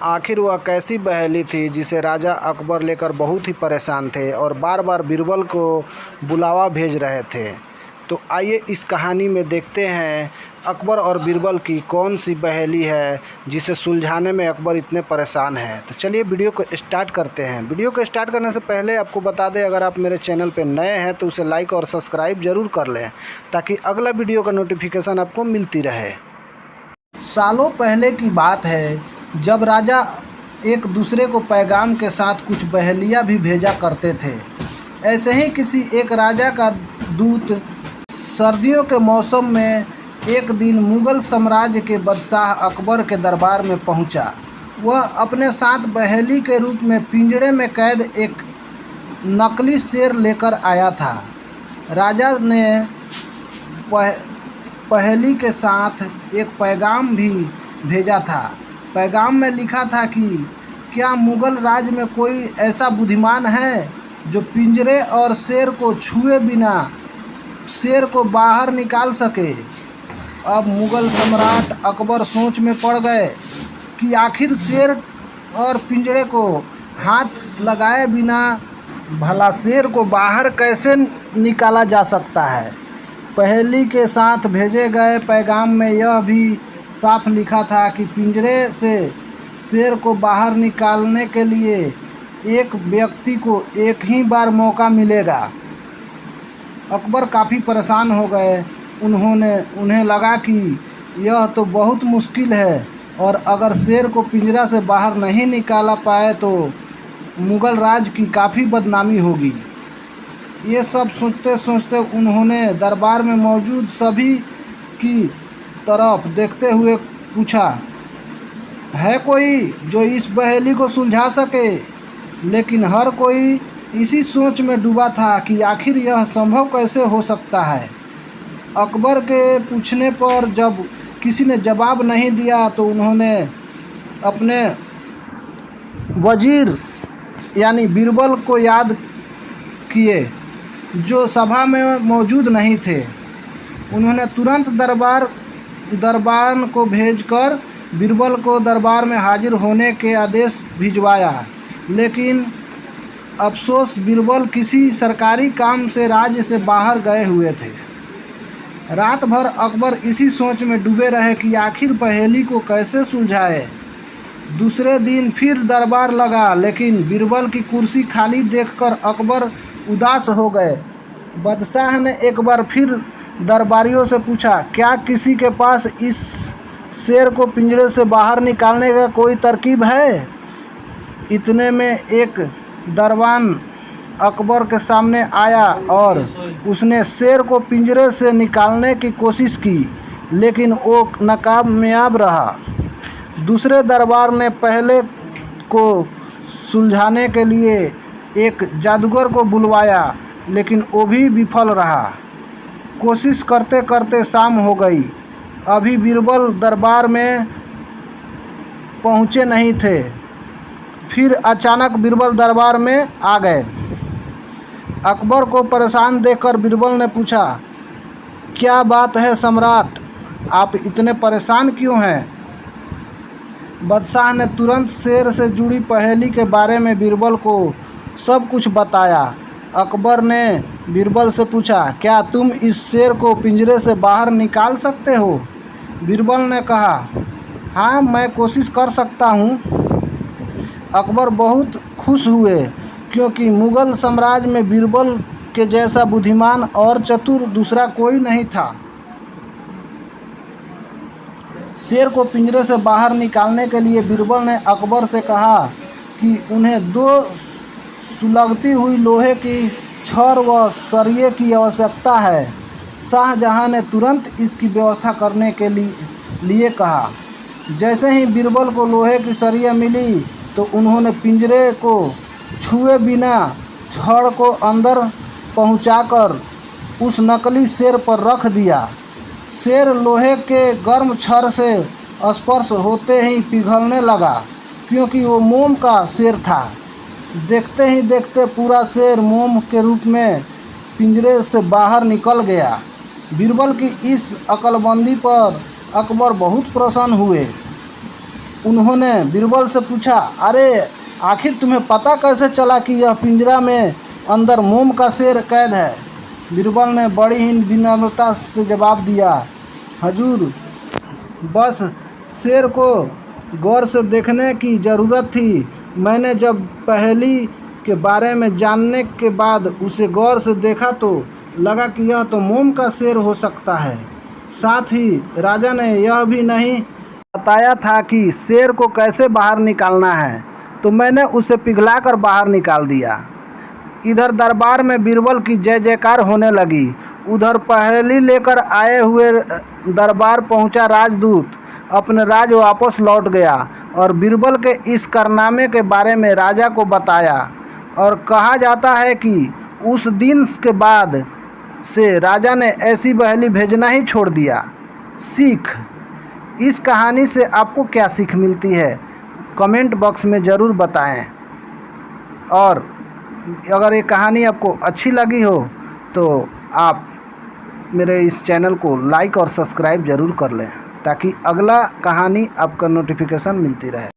आखिर वह कैसी बहेली थी जिसे राजा अकबर लेकर बहुत ही परेशान थे और बार बार बीरबल को बुलावा भेज रहे थे। तो आइए इस कहानी में देखते हैं अकबर और बीरबल की कौन सी बहेली है जिसे सुलझाने में अकबर इतने परेशान हैं। तो चलिए वीडियो को स्टार्ट करते हैं। वीडियो को स्टार्ट करने से पहले आपको बता दें, अगर आप मेरे चैनल पर नए हैं तो उसे लाइक और सब्सक्राइब ज़रूर कर लें ताकि अगला वीडियो का नोटिफिकेशन आपको मिलती रहे। सालों पहले की बात है जब राजा एक दूसरे को पैगाम के साथ कुछ बहेलियाँ भी भेजा करते थे। ऐसे ही किसी एक राजा का दूत सर्दियों के मौसम में एक दिन मुग़ल साम्राज्य के बादशाह अकबर के दरबार में पहुंचा। वह अपने साथ बहेली के रूप में पिंजड़े में कैद एक नकली शेर लेकर आया था। राजा ने पहेली के साथ एक पैगाम भी भेजा था। पैगाम में लिखा था कि क्या मुग़ल राज में कोई ऐसा बुद्धिमान है जो पिंजरे और शेर को छुए बिना शेर को बाहर निकाल सके। अब मुग़ल सम्राट अकबर सोच में पड़ गए कि आखिर शेर और पिंजरे को हाथ लगाए बिना भला शेर को बाहर कैसे निकाला जा सकता है। पहेली के साथ भेजे गए पैगाम में यह भी साफ लिखा था कि पिंजरे से शेर को बाहर निकालने के लिए एक व्यक्ति को एक ही बार मौका मिलेगा। अकबर काफ़ी परेशान हो गए। उन्हें लगा कि यह तो बहुत मुश्किल है और अगर शेर को पिंजरा से बाहर नहीं निकाला पाए तो मुग़ल राज की काफ़ी बदनामी होगी। ये सब सोचते सोचते उन्होंने दरबार में मौजूद सभी की तरफ देखते हुए पूछा, है कोई जो इस बहेली को सुलझा सके। लेकिन हर कोई इसी सोच में डूबा था कि आखिर यह संभव कैसे हो सकता है। अकबर के पूछने पर जब किसी ने जवाब नहीं दिया तो उन्होंने अपने वजीर यानी बीरबल को याद किए जो सभा में मौजूद नहीं थे। उन्होंने तुरंत दरबार को भेजकर बीरबल को दरबार में हाजिर होने के आदेश भिजवाया। लेकिन अफसोस बीरबल किसी सरकारी काम से राज्य से बाहर गए हुए थे। रात भर अकबर इसी सोच में डूबे रहे कि आखिर पहेली को कैसे सुलझाए। दूसरे दिन फिर दरबार लगा, लेकिन बीरबल की कुर्सी खाली देखकर अकबर उदास हो गए। बादशाह ने एक बार फिर दरबारियों से पूछा, क्या किसी के पास इस शेर को पिंजरे से बाहर निकालने का कोई तरकीब है। इतने में एक दरबान अकबर के सामने आया और उसने शेर को पिंजरे से निकालने की कोशिश की, लेकिन वो नाकामयाब रहा। दूसरे दरबार ने पहले को सुलझाने के लिए एक जादूगर को बुलवाया, लेकिन वो भी विफल रहा। कोशिश करते करते शाम हो गई। अभी बीरबल दरबार में पहुँचे नहीं थे। फिर अचानक बीरबल दरबार में आ गए। अकबर को परेशान देखकर बीरबल ने पूछा, क्या बात है सम्राट, आप इतने परेशान क्यों हैं। बादशाह ने तुरंत शेर से जुड़ी पहेली के बारे में बीरबल को सब कुछ बताया। अकबर ने बीरबल से पूछा, क्या तुम इस शेर को पिंजरे से बाहर निकाल सकते हो। बीरबल ने कहा, हाँ मैं कोशिश कर सकता हूँ। अकबर बहुत खुश हुए क्योंकि मुग़ल साम्राज्य में बीरबल के जैसा बुद्धिमान और चतुर दूसरा कोई नहीं था। शेर को पिंजरे से बाहर निकालने के लिए बीरबल ने अकबर से कहा कि उन्हें 2 सुलगती हुई लोहे की छड़ व सरिये की आवश्यकता है। शाहजहां ने तुरंत इसकी व्यवस्था करने के लिए कहा। जैसे ही बीरबल को लोहे की सरिया मिली तो उन्होंने पिंजरे को छुए बिना छड़ को अंदर पहुंचाकर उस नकली शेर पर रख दिया। शेर लोहे के गर्म छड़ से स्पर्श होते ही पिघलने लगा क्योंकि वो मोम का शेर था। देखते ही देखते पूरा शेर मोम के रूप में पिंजरे से बाहर निकल गया। बीरबल की इस अक्लमंदी पर अकबर बहुत प्रसन्न हुए। उन्होंने बीरबल से पूछा, अरे आखिर तुम्हें पता कैसे चला कि यह पिंजरा में अंदर मोम का शेर कैद है? बीरबल ने बड़ी ही विनम्रता से जवाब दिया, हजूर, बस शेर को गौर से देखने की ज़रूरत थी। मैंने जब पहेली के बारे में जानने के बाद उसे गौर से देखा तो लगा कि यह तो मोम का शेर हो सकता है। साथ ही राजा ने यह भी नहीं बताया था कि शेर को कैसे बाहर निकालना है, तो मैंने उसे पिघलाकर बाहर निकाल दिया। इधर दरबार में बीरबल की जय जयकार होने लगी। उधर पहेली लेकर आए हुए दरबार पहुंचा राजदूत अपने राज वापस लौट गया और बीरबल के इस कारनामे के बारे में राजा को बताया। और कहा जाता है कि उस दिन के बाद से राजा ने ऐसी पहेली भेजना ही छोड़ दिया। सीख, इस कहानी से आपको क्या सीख मिलती है, कमेंट बॉक्स में ज़रूर बताएं। और अगर ये कहानी आपको अच्छी लगी हो तो आप मेरे इस चैनल को लाइक और सब्सक्राइब ज़रूर कर लें, ताकि अगला कहानी आपका नोटिफिकेशन मिलती रहे।